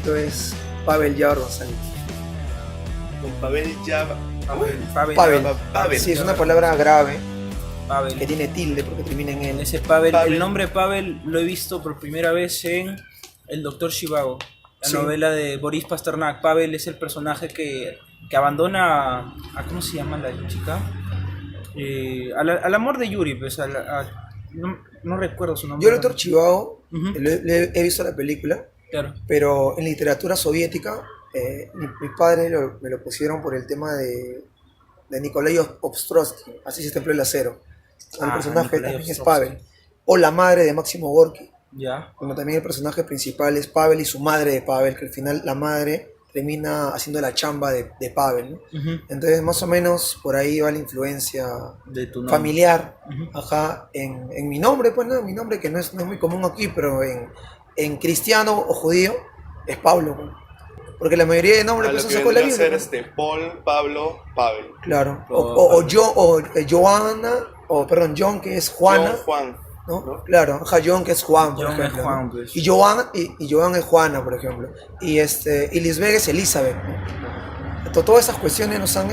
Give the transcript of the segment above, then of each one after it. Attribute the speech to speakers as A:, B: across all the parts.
A: completo es Pavel Yar Rosales.
B: Con Pavel Yar.
A: Pavel. Sí, es una palabra grave
C: Pavel.
A: que tiene tilde porque termina en L.
C: Ese Pavel,
B: Pavel.
C: el nombre Pavel lo he visto por primera vez en El Doctor Zhivago, la
A: Sí.
C: novela de Boris Pasternak. Pavel es el personaje que abandona a ¿cómo se llama la chica? Al amor de Yuri, pues, no recuerdo su nombre.
A: Yo el Doctor Zhivago
C: Ujú.
A: he visto la película,
C: Claro.
A: pero en literatura soviética mi padre me lo pusieron por el tema de Nikolai Ostrovsky, así se templó el acero. El personaje
C: Nikolai
A: también es
C: Ostrovsky.
A: Pavel. O la madre de Máximo Gorki.
C: Ya.
A: Como también el personaje principal es Pavel y su madre de Pavel, que al final la madre termina haciendo la chamba de Pavel, ¿no?
C: Ujú.
A: Entonces más o menos por ahí va la influencia
C: De tu nombre.
A: familiar,
C: Ujú.
A: ajá, en mi nombre, pues no, mi nombre que no es muy común aquí, pero en cristiano o judío es Pablo, pues. Porque la mayoría de nombres
B: A
A: pues
B: lo
A: se
B: que
A: sacó la
B: vendría a
A: Biblia,
B: ser
A: pues.
B: Paul, Pablo, Pavel.
A: Claro,
C: Pablo.
A: Joana, o perdón, John que es Juana,
B: John, Juan.
A: ¿no?
B: ¿no?
A: Claro, ajá, John que es Juan, por
C: John es
A: ejemplo,
C: Juan,
A: ¿no?
C: pues.
A: Y Joan es Juana, por ejemplo. Y Lisbeth es Elizabeth, ¿no? Todas esas cuestiones nos han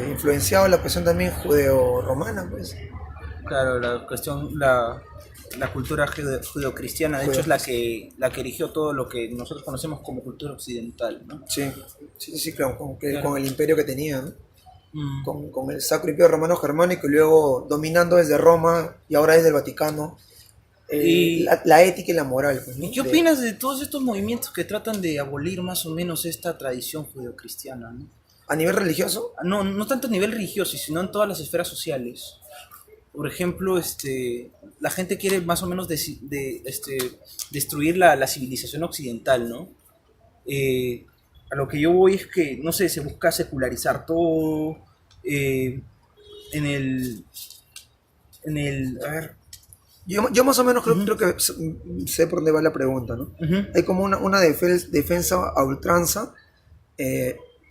A: influenciado la cuestión también judeo-romana, pues.
C: Claro, la cuestión, la cultura judeocristiana, de hecho, es la que erigió todo lo que nosotros conocemos como cultura occidental, ¿no?
A: Sí, sí, claro,
C: Claro.
A: con el imperio que tenía, ¿no?
C: Mm.
A: Con el Sacro Imperio Romano Germánico y luego dominando desde Roma y ahora desde el Vaticano
C: Y-
A: la ética y la moral, pues, ¿no?
C: ¿Y qué opinas de todos estos movimientos que tratan de abolir más o menos esta tradición judeocristiana, ¿no?
A: A nivel religioso,
C: No tanto a nivel religioso, sino en todas las esferas sociales. Por ejemplo, la gente quiere más o menos destruir la civilización occidental, ¿no? A lo que yo voy es que, no sé, se busca secularizar todo. eh, en el. A ver.
A: yo más o menos
C: Ujú.
A: creo que sé por dónde va la pregunta, ¿no?
C: Ujú.
A: Hay como una defensa a ultranza,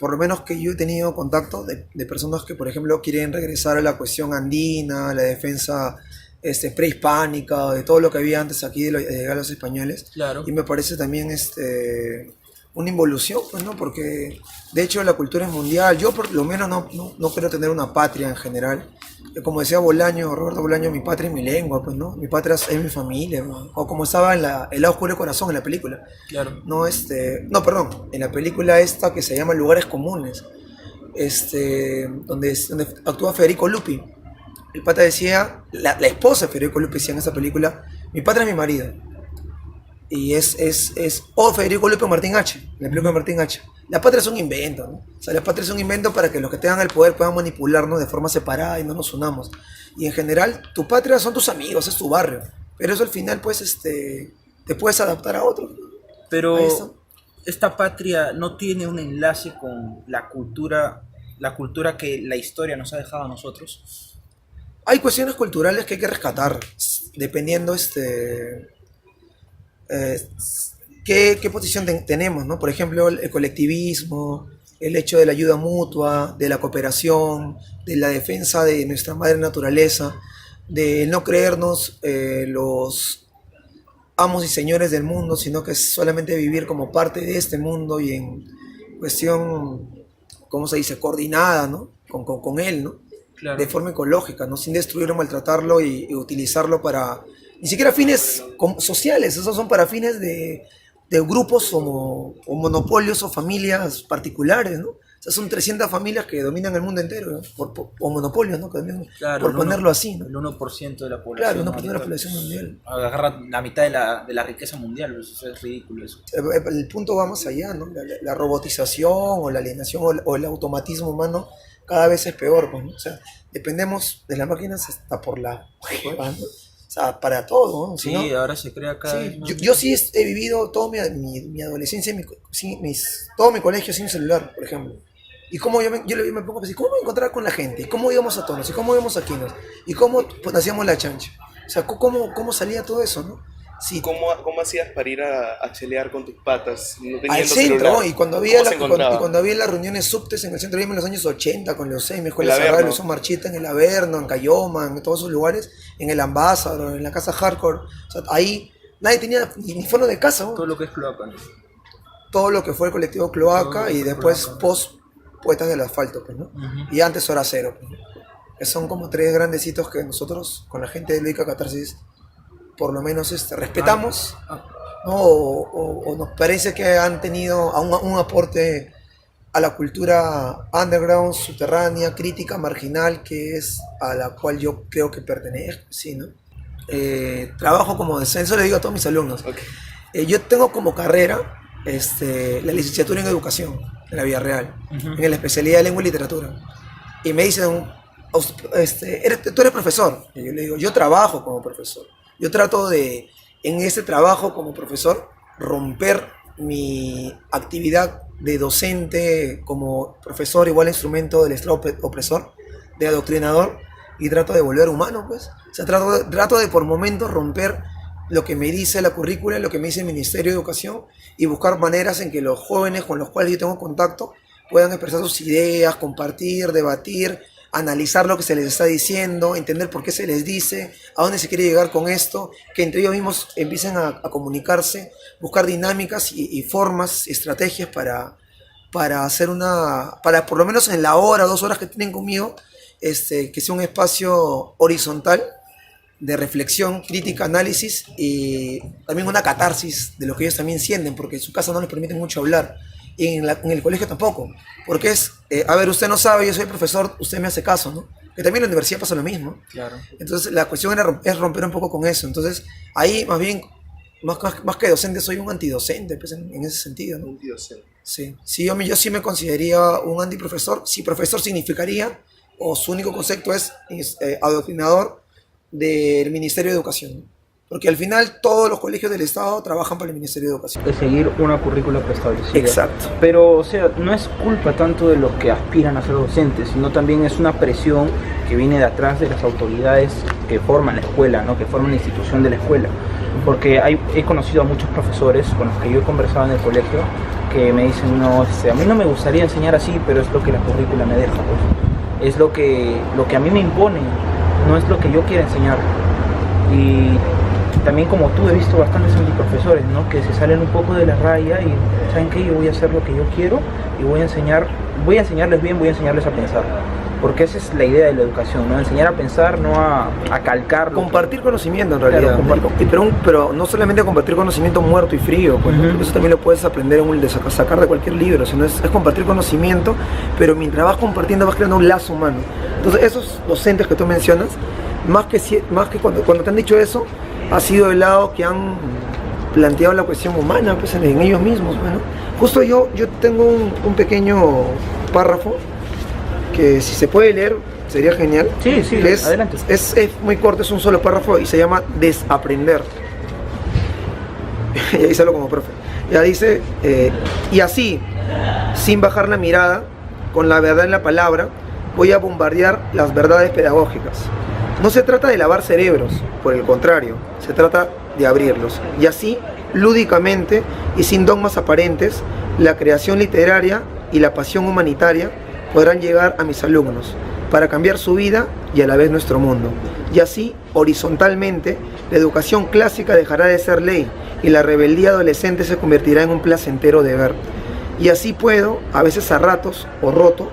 A: por lo menos que yo he tenido contacto de personas que, por ejemplo, quieren regresar a la cuestión andina, a la defensa prehispánica, de todo lo que había antes aquí de los españoles.
C: Claro.
A: Y me parece también una involución, pues, ¿no? Porque de hecho la cultura es mundial. Yo por lo menos no quiero tener una patria en general. Como decía Roberto Bolaño, mi patria es mi lengua, pues, ¿no? Mi patria es mi familia, ¿no? O como estaba en El lado oscuro del corazón, en la película.
C: Claro.
A: No, perdón, en la película esta que se llama Lugares Comunes, donde actúa Federico Lupi. El pata decía, la esposa de Federico Lupi decía en esa película, mi patria es mi marido. Y o Federico Lupi o Martín H, la película de Martín H. La patria es un invento, ¿no? O sea, la patria es un invento para que los que tengan el poder puedan manipularnos de forma separada y no nos unamos. Y en general, tu patria son tus amigos, es tu barrio. Pero eso al final, pues, te puedes adaptar a otro. Ahí está.
C: Pero esta patria no tiene un enlace con la cultura que la historia nos ha dejado a nosotros.
A: Hay cuestiones culturales que hay que rescatar, dependiendo qué posición tenemos, ¿no? Por ejemplo, el colectivismo, el hecho de la ayuda mutua, de la cooperación, de la defensa de nuestra madre naturaleza, de no creernos los amos y señores del mundo, sino que es solamente vivir como parte de este mundo y en cuestión, ¿cómo se dice?, coordinada, ¿no? Con él, ¿no?
C: Claro.
A: De forma ecológica, ¿no? Sin destruirlo, maltratarlo y utilizarlo para, ni siquiera fines sociales, esos son para fines de grupos o monopolios o familias particulares, ¿no? O sea, son 300 familias que dominan el mundo entero, ¿no? O monopolios, ¿no?
C: Claro,
A: Por ponerlo así, ¿no?
C: El 1% de la población.
A: Claro, el 1% de la población mundial.
C: Agarra la mitad de la riqueza mundial, eso es ridículo eso.
A: El punto va más allá, ¿no? La robotización o la alienación o el automatismo humano cada vez es peor, pues, ¿no? O sea, dependemos de las máquinas hasta por la hueva, ¿no? O sea, para todo, ¿no?
C: Sí,
A: Si no,
C: ahora se crea cada vez
A: sí,
C: más.
A: yo sí he vivido toda mi adolescencia, todo mi colegio sin celular, por ejemplo. Y cómo yo me pongo a pensar, ¿cómo me encontraba con la gente? ¿Y cómo íbamos a tonos? ¿Y cómo íbamos a Quinos? ¿Y cómo pues, hacíamos la chancha? O sea, ¿cómo salía todo eso, no? Sí,
B: ¿Cómo hacías para ir a chelear con tus patas? No
A: al
B: teniendo
A: centro,
B: celular.
A: y cuando
B: ¿Cómo
A: había,
B: se encontraba?
A: cuando había las reuniones subtes en el centro, en los años 80, con los 6, mi escuela
B: El
A: cerrada,
B: Averno.
A: Luis Marchita, en el Averno, en Cayoma, en todos esos lugares, en el Ambassador, en la casa Hardcore, o sea, ahí nadie tenía ni fono de casa, ¿no?
C: Todo lo que es cloaca, ¿no?
A: todo lo que fue el colectivo Cloaca
C: Todo lo que
A: y
C: fue
A: después
C: Cloaca.
A: post Poetas del Asfalto, pues, ¿no?
C: Ujú.
A: Y antes Hora Cero, pues, ¿no? Que son como tres grandes hitos que nosotros, con la gente de Lúdica Catarsis, por lo menos respetamos,
C: Ah,
A: ¿no? O nos parece que han tenido un aporte a la cultura underground, subterránea, crítica, marginal, que es a la cual yo creo que pertenezco, sí, ¿no? Trabajo como descenso, le digo a todos mis alumnos.
B: Ok.
A: Yo tengo como carrera la licenciatura en educación en la vida real,
C: Ujú.
A: en la especialidad de lengua y literatura. Y me dicen, tú eres profesor. Y yo le digo, yo trabajo como profesor. Yo trato de, en ese trabajo como profesor, romper mi actividad de docente como profesor, igual instrumento del Estado opresor, de adoctrinador, y trato de volver humano, pues. O sea, trato de por momentos romper lo que me dice la currícula, lo que me dice el Ministerio de Educación, y buscar maneras en que los jóvenes con los cuales yo tengo contacto puedan expresar sus ideas, compartir, debatir, analizar lo que se les está diciendo, entender por qué se les dice, a dónde se quiere llegar con esto, que entre ellos mismos empiecen a comunicarse, buscar dinámicas y formas, estrategias para hacer para por lo menos en la hora, 2 horas que tienen conmigo, que sea un espacio horizontal de reflexión, crítica, análisis y también una catarsis de lo que ellos también sienten, porque en su casa no les permiten mucho hablar y en el colegio tampoco, porque a ver, usted no sabe, yo soy profesor, usted me hace caso, ¿no? Que también en la universidad pasa lo mismo.
C: claro.
A: Entonces la cuestión es romper un poco con eso. Entonces ahí más bien, más que docente, soy un antidocente, pues, en ese sentido, ¿no?
B: Un tío Zen.
A: Sí, sí, yo sí me consideraría un antiprofesor. Si profesor significaría, o su único concepto es adoctrinador del Ministerio de Educación. Porque al final todos los colegios del Estado trabajan para el Ministerio de Educación.
D: De seguir una currícula preestablecida.
A: Exacto.
D: Pero, o sea, no es culpa tanto de los que aspiran a ser docentes, sino también es una presión que viene de atrás de las autoridades que forman la escuela, ¿no? Que forman la institución de la escuela. Porque he conocido a muchos profesores con los que yo he conversado en el colegio que me dicen, no, a mí no me gustaría enseñar así, pero es lo que la currícula me deja, pues. Es lo que a mí me impone, no es lo que yo quiero enseñar. Y también, como tú, he visto bastantes antiprofesores, ¿no? Que se salen un poco de la raya y ¿saben qué? Yo voy a hacer lo que yo quiero y voy a enseñarles bien, voy a enseñarles a pensar. Porque esa es la idea de la educación, ¿no? Enseñar a pensar, no a calcar.
A: Compartir conocimiento en realidad.
D: Claro,
A: pero no solamente compartir conocimiento muerto y frío, pues, ¿no?
D: Ujú.
A: Porque eso también lo puedes aprender sacar de cualquier libro, sino es compartir conocimiento, pero mientras vas compartiendo vas creando un lazo humano. Entonces esos docentes que tú mencionas, más que cuando te han dicho eso, ha sido el lado que han planteado la cuestión humana, pues, en ellos mismos. Bueno, justo yo tengo un pequeño párrafo que si se puede leer sería genial.
D: Sí,
A: Que
D: adelante.
A: Es muy corto, es un solo párrafo y se llama Desaprender. Y ahí sale como profe. Ya dice, y así, sin bajar la mirada, con la verdad en la palabra, voy a bombardear las verdades pedagógicas. No se trata de lavar cerebros, por el contrario, se trata de abrirlos. Y así, lúdicamente y sin dogmas aparentes, la creación literaria y la pasión humanitaria podrán llegar a mis alumnos para cambiar su vida y a la vez nuestro mundo. Y así, horizontalmente, la educación clásica dejará de ser ley y la rebeldía adolescente se convertirá en un placentero deber. Y así puedo, a veces a ratos o roto,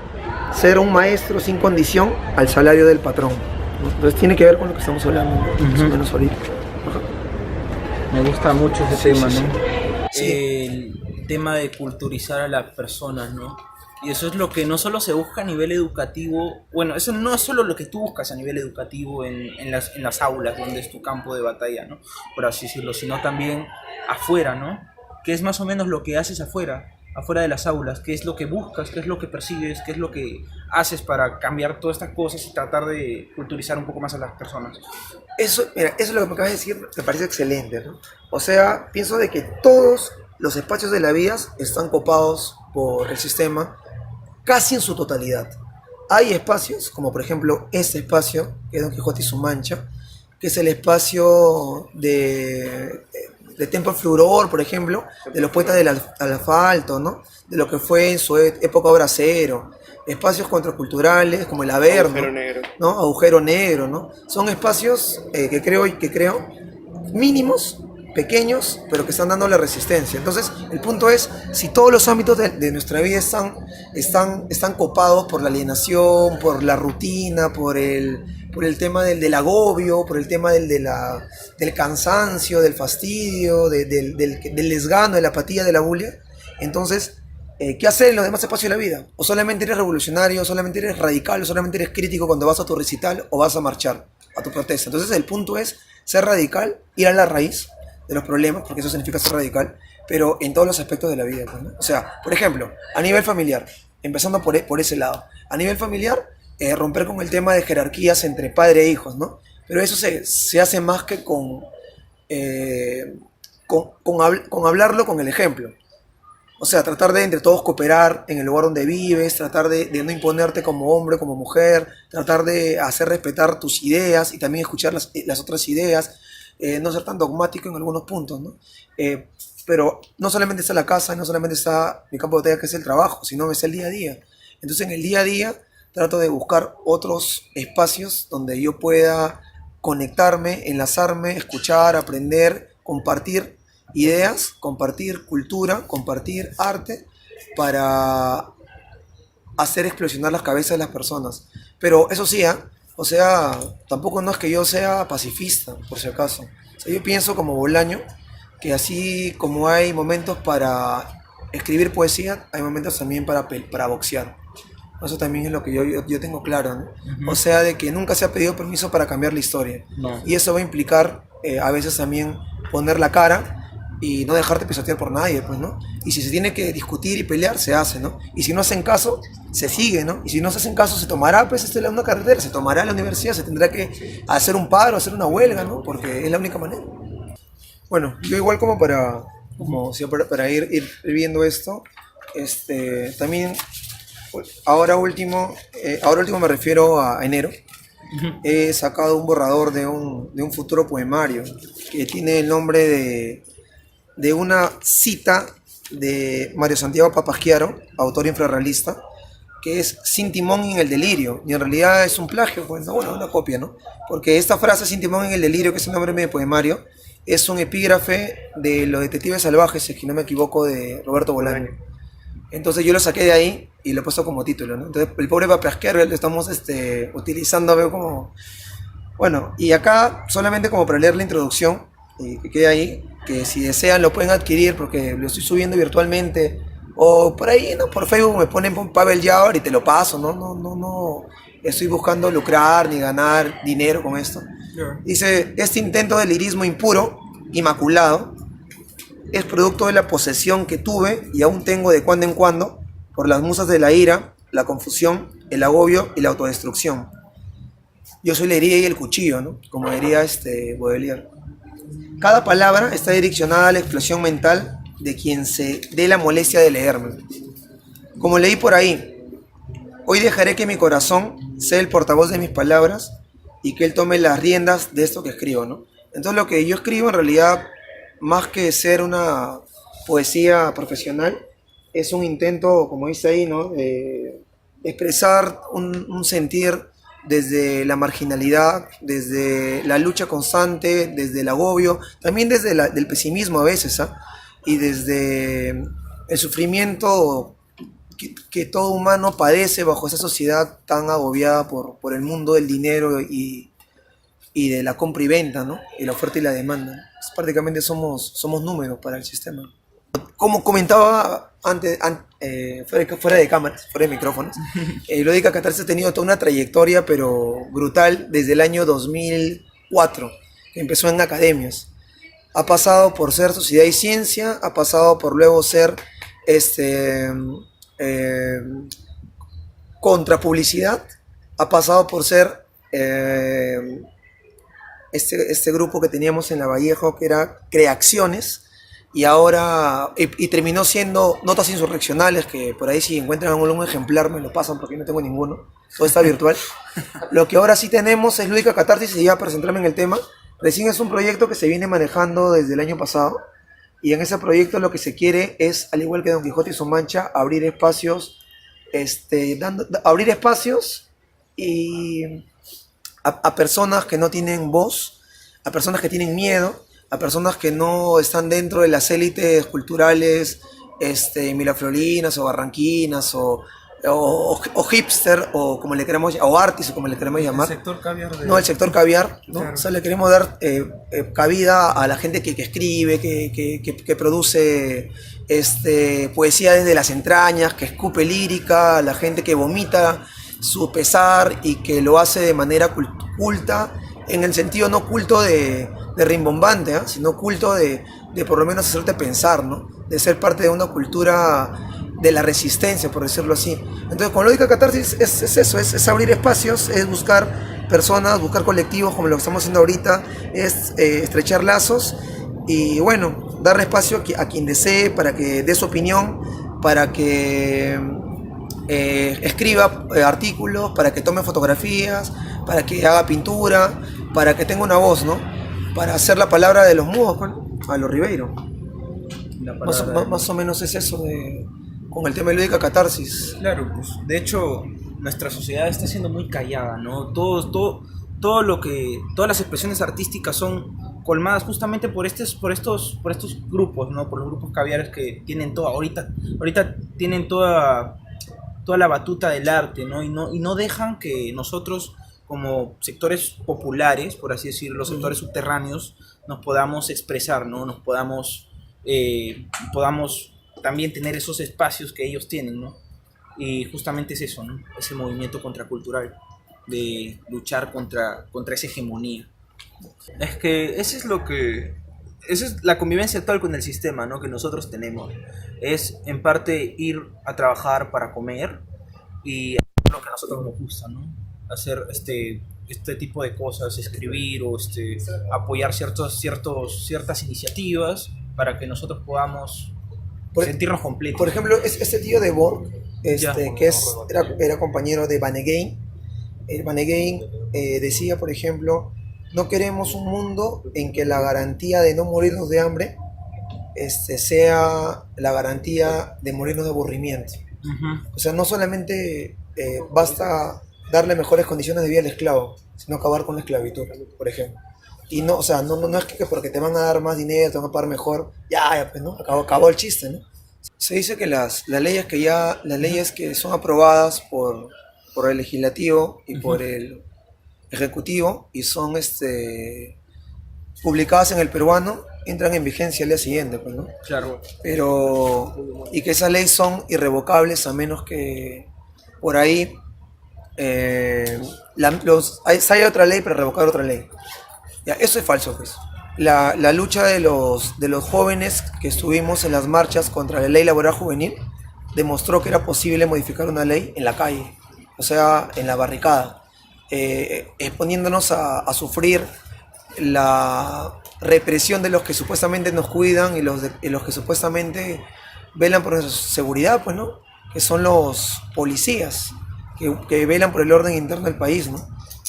A: ser un maestro sin condición al salario del patrón. Entonces tiene que ver con lo que estamos hablando, más o menos ahorita.
D: Me gusta mucho ese tema,
A: sí.
D: ¿no?
A: Sí.
C: El tema de culturizar a las personas, ¿no? Y eso es lo que no solo se busca a nivel educativo, bueno, eso no es solo lo que tú buscas a nivel educativo en las aulas, donde es tu campo de batalla, ¿no? Por así decirlo, sino también afuera, ¿no? Que es más o menos lo que haces afuera de las aulas, qué es lo que buscas, qué es lo que persigues, qué es lo que haces para cambiar todas estas cosas y tratar de culturizar un poco más a las personas.
A: Mira, eso es lo que me acabas de decir, me parece excelente, ¿no? O sea, pienso de que todos los espacios de la vida están copados por el sistema, casi en su totalidad. Hay espacios, como por ejemplo este espacio, que es Don Quijote y su Mancha, que es el espacio de Temple Furor, por ejemplo, de los poetas del asfalto, ¿no? De lo que fue en su época Obra Cero. Espacios contraculturales como el Averno,
B: Agujero negro.
A: ¿no? Agujero Negro, ¿no? Son espacios que creo mínimos, pequeños, pero que están dando la resistencia. Entonces, el punto es, si todos los ámbitos de nuestra vida están copados por la alienación, por la rutina, por el tema del agobio, por el tema del cansancio, del fastidio, del desgano, de la apatía, de la bulia, entonces, ¿qué hacer en los demás espacios de la vida? O solamente eres revolucionario, o solamente eres radical, o solamente eres crítico cuando vas a tu recital o vas a marchar, a tu protesta. Entonces, el punto es ser radical, ir a la raíz de los problemas, porque eso significa ser radical, pero en todos los aspectos de la vida, ¿no? O sea, por ejemplo, a nivel familiar, empezando por ese lado, a nivel familiar, romper con el tema de jerarquías entre padre e hijos, ¿no? Pero eso se hace más que con hablarlo con el ejemplo. O sea, tratar de entre todos cooperar en el lugar donde vives, tratar de no imponerte como hombre, como mujer, tratar de hacer respetar tus ideas y también escuchar las otras ideas, no ser tan dogmático en algunos puntos, ¿no? Pero no solamente está la casa, no solamente está mi campo de batalla que es el trabajo, sino es el día a día. Entonces en el día a día trato de buscar otros espacios donde yo pueda conectarme, enlazarme, escuchar, aprender, compartir ideas, compartir cultura, compartir arte para hacer explosionar las cabezas de las personas. Pero eso sí, o sea, tampoco no es que yo sea pacifista, por si acaso. O sea, yo pienso como Bolaño, que así como hay momentos para escribir poesía, hay momentos también para boxear. Eso también es lo que yo tengo claro, ¿no? O sea, de que nunca se ha pedido permiso para cambiar la historia.
D: No.
A: Y eso va a implicar a veces también poner la cara y no dejarte pisotear por nadie, pues, ¿no? Y si se tiene que discutir y pelear, se hace, ¿no? Y si no hacen caso, se sigue, ¿no? Y si no se hacen caso, se tomará, pues, una carretera, se tomará la universidad, se tendrá que hacer un paro, hacer una huelga, ¿no? Porque es la única manera. Bueno, yo igual para ir viendo esto, también, ahora último me refiero a enero, he sacado un borrador de un futuro poemario que tiene el nombre de una cita de Mario Santiago Papasquiaro, autor infrarrealista, que es Sin timón en el delirio, y en realidad es un plagio, pues, ¿no? Bueno, una copia, ¿no? Porque esta frase Sin timón en el delirio, que es el nombre de mi poemario, es un epígrafe de Los detectives salvajes, si no me equivoco, de Roberto Bolaño. Entonces yo lo saqué de ahí y lo he puesto como título, ¿no? Entonces el pobre Papasquiaro lo estamos utilizando, veo como... Bueno, y acá solamente como para leer la introducción, que quede ahí, que si desean lo pueden adquirir porque lo estoy subiendo virtualmente, o por ahí, ¿no? Por Facebook me ponen Pavel Yaur y te lo paso, no estoy buscando lucrar ni ganar dinero con esto. Dice, este intento de lirismo impuro, inmaculado, es producto de la posesión que tuve y aún tengo de cuando en cuando por las musas de la ira, la confusión, el agobio y la autodestrucción. Yo soy la herida y el cuchillo, ¿no? Como diría Baudelaire. Cada palabra está direccionada a la explosión mental de quien se dé la molestia de leerme. Como leí por ahí, hoy dejaré que mi corazón sea el portavoz de mis palabras y que él tome las riendas de esto que escribo, ¿no? Entonces lo que yo escribo en realidad, más que ser una poesía profesional, es un intento, como dice ahí, ¿no? De expresar un sentir desde la marginalidad, desde la lucha constante, desde el agobio, también desde del pesimismo a veces, ¿ah? Y desde el sufrimiento que todo humano padece bajo esa sociedad tan agobiada por el mundo del dinero y de la compra y venta, ¿no? Y la oferta y la demanda. Pues prácticamente somos números para el sistema. Como comentaba antes, fuera de cámaras, fuera de micrófonos, Lúdica Catarsis ha tenido toda una trayectoria, pero brutal, desde el año 2004, que empezó en academias. Ha pasado por ser Sociedad y Ciencia, ha pasado por luego ser contrapublicidad, ha pasado por ser este grupo que teníamos en La Vallejo, que era Creacciones, y ahora y terminó siendo Notas Insurreccionales, que por ahí si encuentran algún ejemplar me lo pasan porque no tengo ninguno, todo está virtual. Lo que ahora sí tenemos es Lúdica Catarsis, y ya para centrarme en el tema, recién es un proyecto que se viene manejando desde el año pasado, y en ese proyecto lo que se quiere es, al igual que Don Quijote y su Mancha, abrir espacios, abrir espacios y a personas que no tienen voz, a personas que tienen miedo, a personas que no están dentro de las élites culturales, milaflorinas o barranquinas o hipster o como le queremos, o artis o como le queremos llamar.
C: El sector caviar de...
A: No, el sector caviar, ¿no?
C: Claro.
A: O sea, le queremos dar cabida a la gente que escribe, que produce poesía desde las entrañas, que escupe lírica, a la gente que vomita su pesar y que lo hace de manera culta, en el sentido no culto de rimbombante, ¿eh? Sino culto de por lo menos hacerte pensar, ¿no? De ser parte de una cultura de la resistencia, por decirlo así. Entonces, con Lógica Catarsis es eso, es abrir espacios, es buscar personas, buscar colectivos como lo que estamos haciendo ahorita, es estrechar lazos y bueno, darle espacio a quien desee para que dé su opinión, para que escriba artículos, para que tome fotografías, para que haga pintura, para que tenga una voz, ¿no? Para hacer la palabra de los mudos, ¿no? A los Ribeiro. Más o menos es eso con el tema de Lógica Catarsis.
C: Claro, pues de hecho nuestra sociedad está siendo muy callada, ¿no? Todo lo que, todas las expresiones artísticas son colmadas justamente por estos grupos, ¿no? Por los grupos caviares que tienen ahorita tienen toda la batuta del arte, ¿no? Y no dejan que nosotros como sectores populares, por así decirlo, los sectores subterráneos, nos podamos expresar, ¿no? Nos podamos también tener esos espacios que ellos tienen, ¿no? Y justamente es eso, ¿no? Ese movimiento contracultural de luchar contra esa hegemonía. Es que esa es la convivencia actual con el sistema, ¿no? Que nosotros tenemos. Es en parte ir a trabajar para comer y hacer lo que a nosotros nos gusta, ¿no? Hacer este tipo de cosas, escribir o apoyar ciertas iniciativas para que nosotros podamos sentirnos completos.
A: Por ejemplo, este tío de Borg, que era compañero de Vanegain. Vanegain decía, por ejemplo, no queremos un mundo en que la garantía de no morirnos de hambre sea la garantía de morirnos de aburrimiento. O sea, no solamente basta darle mejores condiciones de vida al esclavo, sino acabar con la esclavitud, por ejemplo. Y no, o sea, no es que porque te van a dar más dinero, te van a pagar mejor, pues, ¿no? Acabó el chiste, ¿no? Se dice que las leyes que son aprobadas por el legislativo y por el ejecutivo y son publicadas en el peruano entran en vigencia al día siguiente, pues, ¿no?
C: Claro.
A: Y que esas leyes son irrevocables a menos que por ahí hay otra ley para revocar otra ley. Ya, eso es falso, pues. La lucha de los jóvenes que estuvimos en las marchas contra la ley laboral juvenil demostró que era posible modificar una ley en la calle, o sea, en la barricada, exponiéndonos a sufrir la represión de los que supuestamente nos cuidan y los que supuestamente velan por nuestra seguridad, pues, ¿no? Que son los policías que velan por el orden interno del país, ¿no?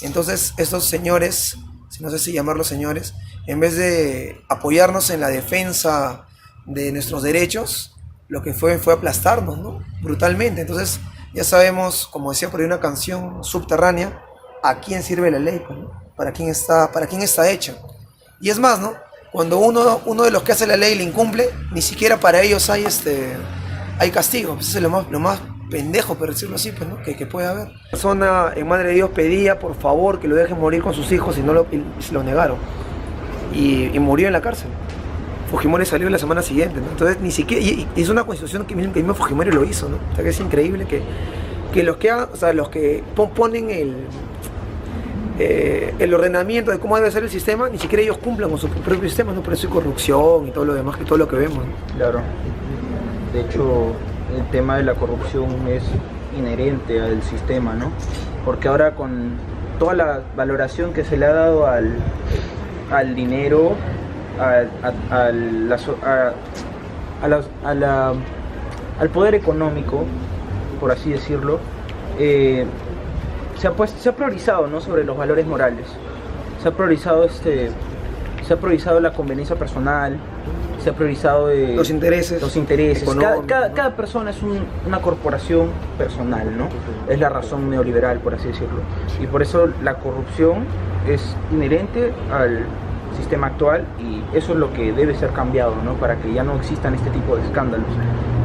A: Entonces, estos señores, no sé si llamarlos señores, en vez de apoyarnos en la defensa de nuestros derechos, lo que fue aplastarnos, ¿no? Brutalmente. Entonces, ya sabemos, como decía por ahí una canción subterránea, a quién sirve la ley, pues, ¿no? Para quién está hecha. Y es más, ¿no? Cuando uno de los que hace la ley la incumple, ni siquiera para ellos hay castigo. Eso es lo más pendejo, por decirlo así, pues, ¿no? que puede haber. La persona en Madre de Dios pedía, por favor, que lo dejen morir con sus hijos y se lo negaron. Y murió en la cárcel. Fujimori salió la semana siguiente, ¿no? Entonces, ni siquiera... Y es una constitución que mismo Fujimori lo hizo, ¿no? O sea, que es increíble que los que ponen el ordenamiento de cómo debe ser el sistema, ni siquiera ellos cumplan con su propio sistema, ¿no? Por eso hay corrupción y todo lo demás, que todo lo que vemos, ¿no?
D: Claro. De hecho, el tema de la corrupción es inherente al sistema, ¿no? Porque ahora con toda la valoración que se le ha dado al dinero, al poder económico, por así decirlo, se ha priorizado, ¿no?, sobre los valores morales. Se ha priorizado la conveniencia personal, se ha priorizado
A: los intereses
D: cada persona es una corporación personal, ¿no? Es la razón neoliberal, por así decirlo. Y por eso la corrupción es inherente sistema actual, y eso es lo que debe ser cambiado, ¿no? Para que ya no existan este tipo de escándalos.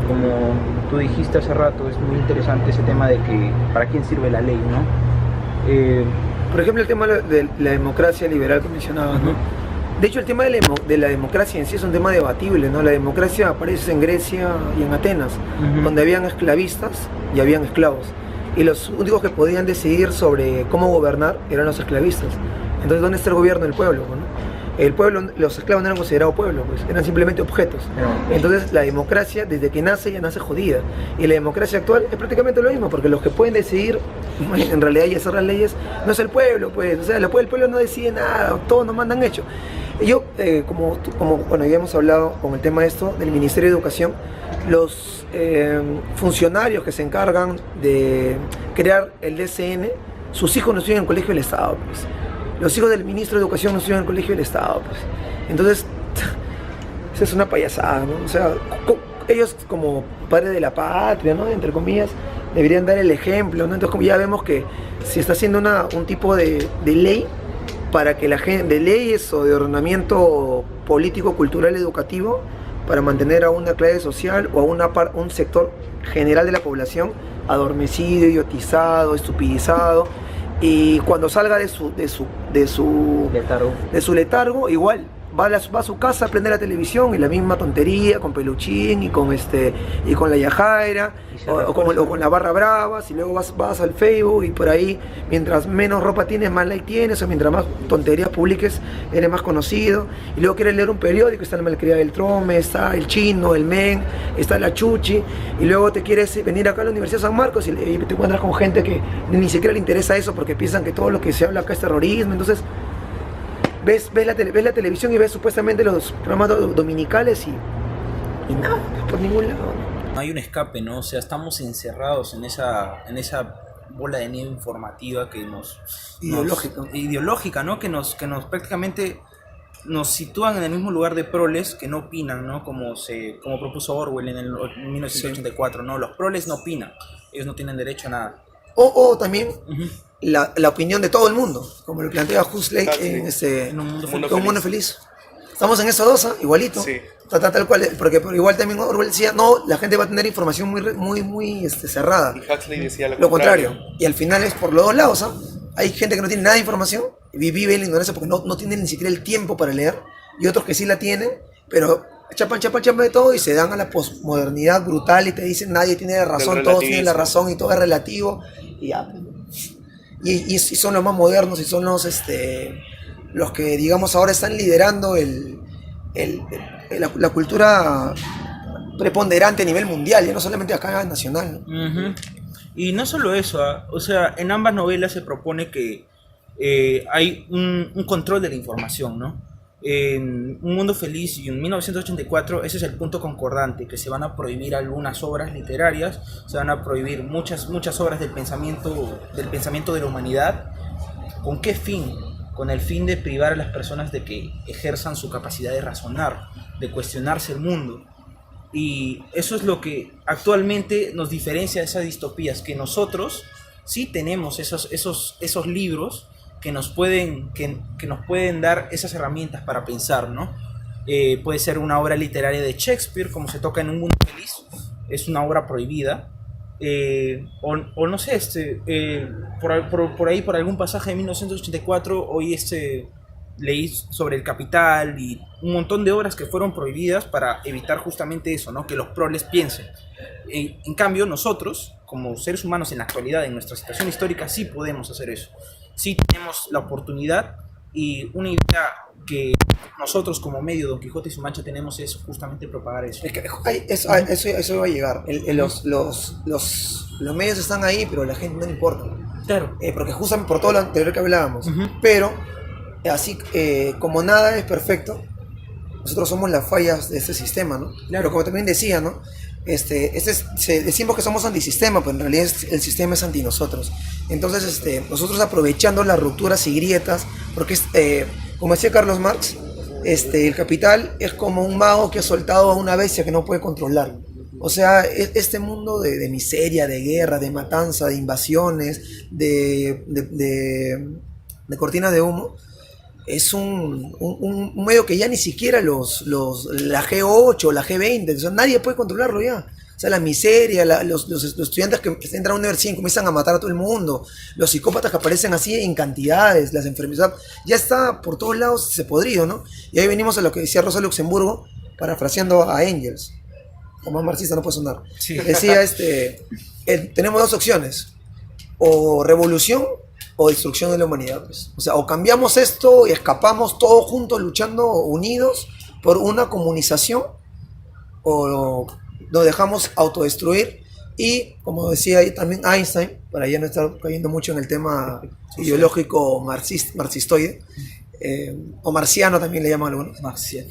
D: Como tú dijiste hace rato, es muy interesante ese tema de que para quién sirve la ley, ¿no?
A: Por ejemplo, el tema de la democracia liberal que mencionabas, ¿no? De hecho, el tema de la democracia en sí es un tema debatible, ¿no? La democracia aparece en Grecia y en Atenas, donde habían esclavistas y habían esclavos. Y los únicos que podían decidir sobre cómo gobernar eran los esclavistas. Entonces, ¿dónde está el gobierno del pueblo, no? El pueblo, los esclavos no eran considerados pueblo, pues, eran simplemente objetos. Entonces la democracia, desde que nace, ya nace jodida. Y la democracia actual es prácticamente lo mismo, porque los que pueden decidir, en realidad, y hacer las leyes, no es el pueblo, pues. O sea, el pueblo no decide nada, todos nos mandan hecho. Y yo, bueno, ya hemos hablado con el tema de esto, del Ministerio de Educación, los funcionarios que se encargan de crear el DCN, sus hijos no estudian en el colegio del Estado, pues. Los hijos del ministro de Educación no estudian en el colegio del Estado, pues. Entonces, esa es una payasada, ¿no? O sea, ellos como padres de la patria, ¿no? Entre comillas, deberían dar el ejemplo, ¿no? Entonces, como ya vemos que se está haciendo un tipo de ley para que la gente, de leyes o de ordenamiento político, cultural, educativo, para mantener a una clase social o a un sector general de la población adormecido, idiotizado, estupidizado. Y cuando salga de su letargo, igual va a su casa, prende la televisión y la misma tontería con Peluchín y con la Yajaira o con la Barra Bravas, y luego vas al Facebook y por ahí, mientras menos ropa tienes, más like tienes, o mientras más tonterías publiques, eres más conocido. Y luego quieres leer un periódico, está la Malcriada del Trome, está el Chino, el Men, está la Chuchi, y luego te quieres venir acá a la Universidad de San Marcos y te encuentras con gente que ni siquiera le interesa eso, porque piensan que todo lo que se habla acá es terrorismo. Entonces ves la televisión y ves supuestamente los programas dominicales y nada, por ningún lado.
C: No hay un escape, ¿no? O sea, estamos encerrados en esa bola de nieve informativa que ideológica, ¿no? Que nos prácticamente nos sitúan en el mismo lugar de proles que no opinan, ¿no? Como propuso Orwell en 1984, ¿no? Los proles no opinan, ellos no tienen derecho a nada.
A: O también la opinión de todo el mundo, como lo plantea Huxley en Un Mundo Feliz. Estamos en esos dos, igualito. Sí. Tal cual, porque igual también Orwell decía, no, la gente va a tener información muy cerrada.
B: Y Huxley decía
A: lo contrario. Y al final es por los dos lados, Hay gente que no tiene nada de información y vive en la ignorancia porque no tienen ni siquiera el tiempo para leer, y otros que sí la tienen, pero chapan de todo y se dan a la posmodernidad brutal y te dicen nadie tiene la razón, todos tienen la razón y todo es relativo y ya. Y son los más modernos y son los que, digamos, ahora están liderando la cultura preponderante a nivel mundial, ya no solamente acá nacional, ¿no?
C: Y no solo eso, o sea, en ambas novelas se propone que hay un control de la información, ¿no? En Un Mundo Feliz y en 1984 ese es el punto concordante, que se van a prohibir algunas obras literarias, se van a prohibir muchas obras del pensamiento de la humanidad. ¿Con qué fin? Con el fin de privar a las personas de que ejerzan su capacidad de razonar, de cuestionarse el mundo. Y eso es lo que actualmente nos diferencia de esas distopías, que nosotros sí tenemos esos libros que nos pueden dar esas herramientas para pensar, ¿no? Puede ser una obra literaria de Shakespeare, como se toca en Un Mundo Feliz, es una obra prohibida, o no sé, por ahí, por algún pasaje de 1984, hoy leí sobre El Capital y un montón de obras que fueron prohibidas para evitar justamente eso, ¿no? Que los proles piensen. En cambio, nosotros, como seres humanos en la actualidad, en nuestra situación histórica, sí podemos hacer eso. Sí tenemos la oportunidad, y una idea que nosotros como medio Don Quijote y su Mancha tenemos es justamente propagar eso.
A: Es que eso va a llegar. Los medios están ahí, pero a la gente no le importa.
C: Claro.
A: Porque justamente por todo lo anterior que hablábamos. Pero, así como nada es perfecto, nosotros somos las fallas de este sistema, ¿no? Claro. Pero como también decía, ¿no? Decimos que somos antisistema, pero en realidad el sistema es anti nosotros. Entonces, nosotros aprovechando las rupturas y grietas, porque como decía Carlos Marx, el capital es como un mago que ha soltado a una bestia que no puede controlar. O sea, este mundo de miseria, de guerra, de matanza, de invasiones, de cortinas de humo, es un medio que ya ni siquiera la G8, la G20, o sea, nadie puede controlarlo ya. O sea, la miseria, los estudiantes que entran a una universidad y comienzan a matar a todo el mundo, los psicópatas que aparecen así en cantidades, las enfermedades, ya está por todos lados se podrido, ¿no? Y ahí venimos a lo que decía Rosa Luxemburgo, parafraseando a Engels, como más marxista no puede sonar.
C: Sí.
A: Decía, tenemos dos opciones, o revolución o destrucción de la humanidad, pues. O sea, o cambiamos esto y escapamos todos juntos luchando unidos por una comunización, o nos dejamos autodestruir. Y como decía ahí también Einstein, para ya no estar cayendo mucho en el tema ideológico marxistoide, o marciano también le llaman algunos,
C: Marcial.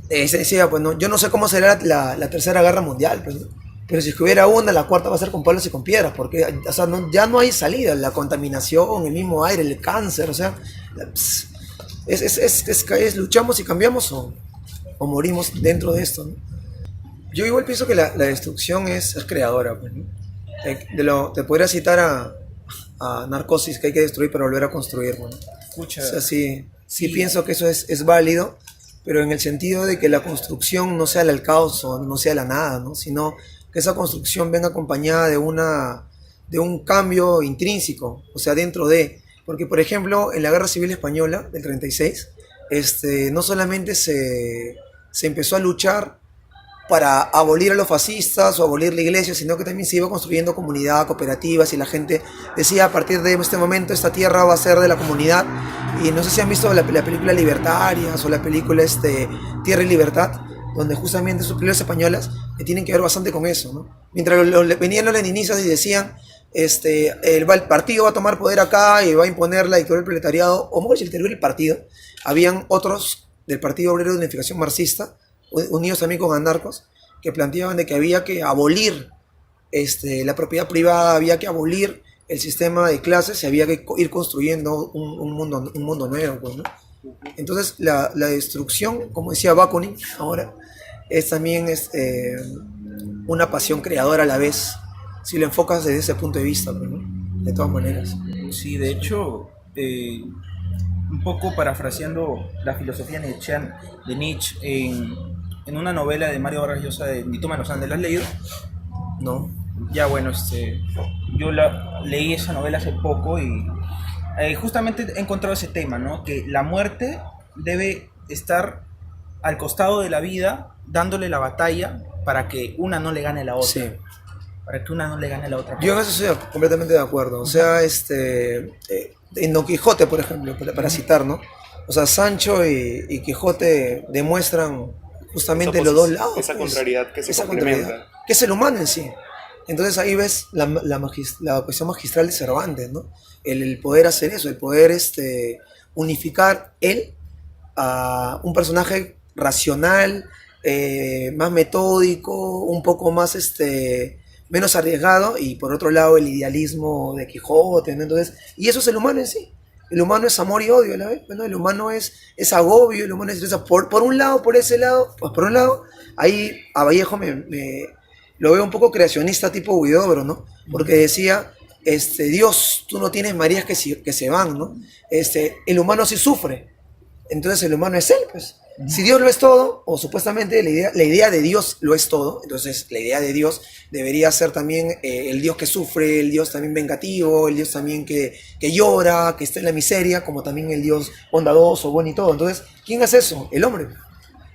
A: se decía, pues no, yo no sé cómo será la tercera guerra mundial, pues, ¿no? Pero si es que hubiera una, la cuarta va a ser con palos y con piedras, porque o sea, ya no hay salida, la contaminación, el mismo aire, el cáncer, o sea, luchamos y cambiamos o morimos dentro de esto, ¿no? Yo igual pienso que la destrucción es creadora, pues, ¿no? Te podría citar a Narcosis, que hay que destruir para volver a construir, ¿no?
C: Escucha,
A: O sea, sí pienso que eso es válido, pero en el sentido de que la construcción no sea el caos o no sea la nada, ¿no? Sino que esa construcción venga acompañada de un cambio intrínseco, o sea, dentro de... Porque, por ejemplo, en la Guerra Civil Española del 36, no solamente se empezó a luchar para abolir a los fascistas o abolir la iglesia, sino que también se iba construyendo comunidad, cooperativas, y la gente decía, a partir de este momento esta tierra va a ser de la comunidad. Y no sé si han visto la película Libertarias o la película Tierra y Libertad, donde justamente sus películas españolas que tienen que ver bastante con eso, ¿no? Mientras venían los leninistas y decían, el partido va a tomar poder acá y va a imponer la dictadura del proletariado, o mejor, si el terrible partido, habían otros del Partido Obrero de Unificación Marxista, unidos también con anarcos, que planteaban de que había que abolir la propiedad privada, había que abolir el sistema de clases y había que ir construyendo un mundo nuevo, pues, ¿no? Entonces la destrucción, como decía Bakunin ahora, es también una pasión creadora a la vez, si lo enfocas desde ese punto de vista, pues, ¿no? De todas maneras.
C: sí, de hecho, un poco parafraseando la filosofía nietzscheana de Nietzsche en una novela de Mario Vargas Llosa de Ni tú me lo sabes, ¿la has leído?
A: ¿No?
C: Ya bueno, yo leí esa novela hace poco y justamente he encontrado ese tema, ¿no? Que la muerte debe estar al costado de la vida, dándole la batalla para que una no le gane a la otra.
A: Sí.
C: Para que una no le gane a la otra.
A: Yo en eso estoy completamente de acuerdo. O sea, en Don Quijote, por ejemplo, para citar, ¿no? O sea, Sancho y Quijote demuestran justamente los dos lados.
B: Esa
A: pues,
B: contrariedad que se
A: esa
B: complementa.
A: contrariedad, que es el humano en sí. Entonces ahí ves la cuestión magistral de Cervantes, ¿no? El poder hacer eso, el poder unificar él a un personaje racional, más metódico, un poco más menos arriesgado, y por otro lado el idealismo de Quijote, ¿no? Entonces, y eso es el humano en sí. El humano es amor y odio a la vez, ¿no? El humano es agobio, el humano es tristeza. Por un lado, por ese lado, pues por un lado, ahí a Vallejo lo veo un poco creacionista tipo Huidobro, ¿no? Porque decía, Dios, tú no tienes Marías que se van, ¿no? El humano sí sufre, entonces el humano es él, pues. Si Dios lo es todo, o supuestamente la idea de Dios lo es todo, entonces la idea de Dios debería ser también el Dios que sufre, el Dios también vengativo, el Dios también que llora, que está en la miseria, como también el Dios bondadoso, bueno y todo. Entonces, ¿quién hace eso? El hombre.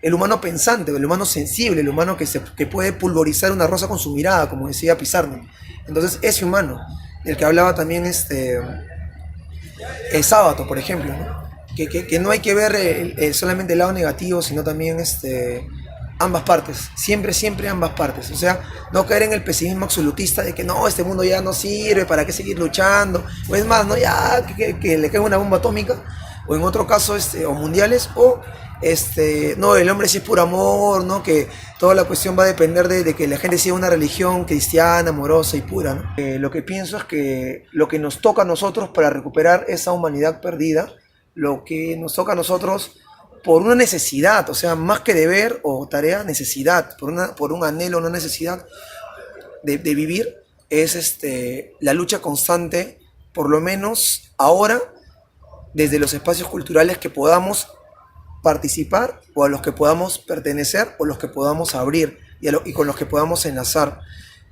A: El humano pensante, el humano sensible, el humano que puede pulverizar una rosa con su mirada, como decía Pizarro. Entonces, ese humano, del que hablaba también Sábato, por ejemplo, ¿no? Que no hay que ver solamente el lado negativo, sino también ambas partes, siempre ambas partes. O sea, no caer en el pesimismo absolutista de que no, este mundo ya no sirve, ¿para qué seguir luchando? O es más, ¿no? Ya que le caiga una bomba atómica, o en otro caso, o mundiales, o no, el hombre sí es puro amor, ¿no? Que toda la cuestión va a depender de que la gente siga una religión cristiana, amorosa y pura, ¿no? Lo que pienso es que lo que nos toca a nosotros para recuperar esa humanidad perdida, lo que nos toca a nosotros por una necesidad, o sea, más que deber o tarea, necesidad, por un anhelo, una necesidad de vivir, es la lucha constante, por lo menos ahora, desde los espacios culturales que podamos participar o a los que podamos pertenecer o los que podamos abrir y con los que podamos enlazar.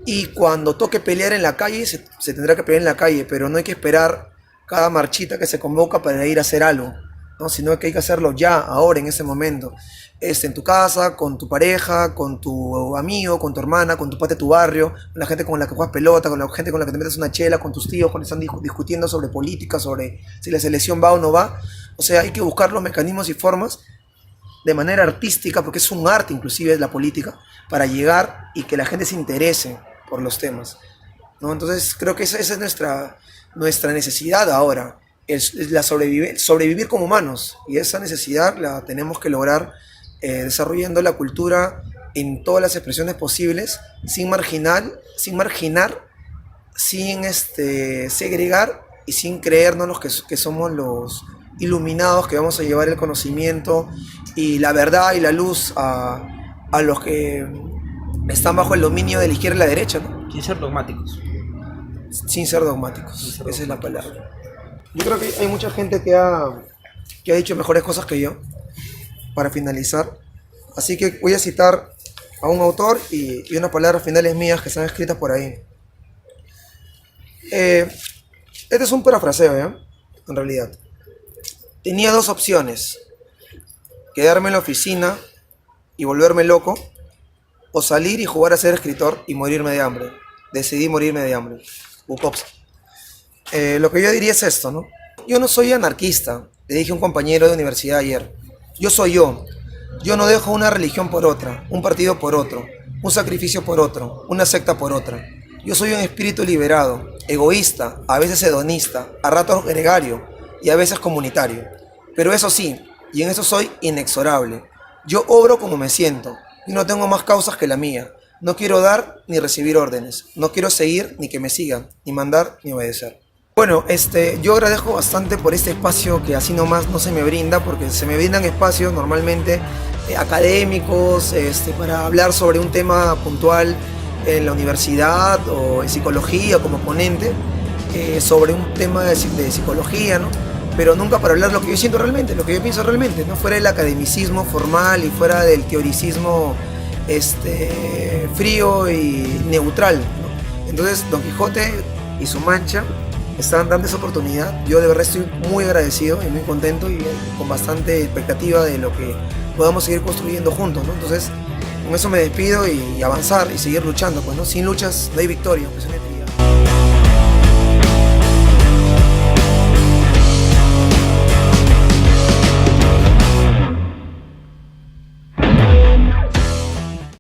A: Y cuando toque pelear en la calle, se tendrá que pelear en la calle, pero no hay que esperar cada marchita que se convoca para ir a hacer algo, ¿no? Sino que hay que hacerlo ya, ahora, en ese momento. En tu casa, con tu pareja, con tu amigo, con tu hermana, con tu pata de tu barrio, con la gente con la que juegas pelota, con la gente con la que te metes una chela, con tus tíos, cuando están discutiendo sobre política, sobre si la selección va o no va. O sea, hay que buscar los mecanismos y formas de manera artística, porque es un arte inclusive es la política, para llegar y que la gente se interese por los temas, ¿no? Entonces creo que esa es nuestra necesidad ahora, es sobrevivir como humanos, y esa necesidad la tenemos que lograr desarrollando la cultura en todas las expresiones posibles, sin marginar, sin segregar y sin creernos que somos los iluminados, que vamos a llevar el conocimiento y la verdad y la luz a los que están bajo el dominio de la izquierda y la derecha, ¿no?
C: Sin ser dogmáticos.
A: Sin ser dogmáticos, esa es la palabra. Yo creo que hay mucha gente que ha dicho mejores cosas que yo, para finalizar. Así que voy a citar a un autor y unas palabras finales mías que están escritas por ahí. Este es un parafraseo, ¿ya? En realidad. Tenía dos opciones: quedarme en la oficina y volverme loco, o salir y jugar a ser escritor y morirme de hambre. Decidí morirme de hambre. Bukowski. Lo que yo diría es esto, ¿no? Yo no soy anarquista, le dije a un compañero de universidad ayer. Yo soy yo. Yo no dejo una religión por otra, un partido por otro, un sacrificio por otro, una secta por otra. Yo soy un espíritu liberado, egoísta, a veces hedonista, a ratos gregario y a veces comunitario. Pero eso sí, y en eso soy inexorable. Yo obro como me siento, y no tengo más causas que la mía. No quiero dar ni recibir órdenes, no quiero seguir ni que me sigan, ni mandar ni obedecer. Bueno, yo agradezco bastante por este espacio que así nomás no se me brinda, porque se me brindan espacios normalmente académicos, para hablar sobre un tema puntual en la universidad o en psicología como ponente, sobre un tema de psicología, ¿no? Pero nunca para hablar lo que yo siento realmente, lo que yo pienso realmente, ¿no? Fuera del academicismo formal y fuera del teoricismo frío y neutral, ¿no? Entonces Don Quijote y su mancha están dando esa oportunidad. Yo de verdad estoy muy agradecido y muy contento y con bastante expectativa de lo que podamos seguir construyendo juntos, ¿no? Entonces con eso me despido y avanzar y seguir luchando, pues, ¿no? Sin luchas no hay victoria, pues,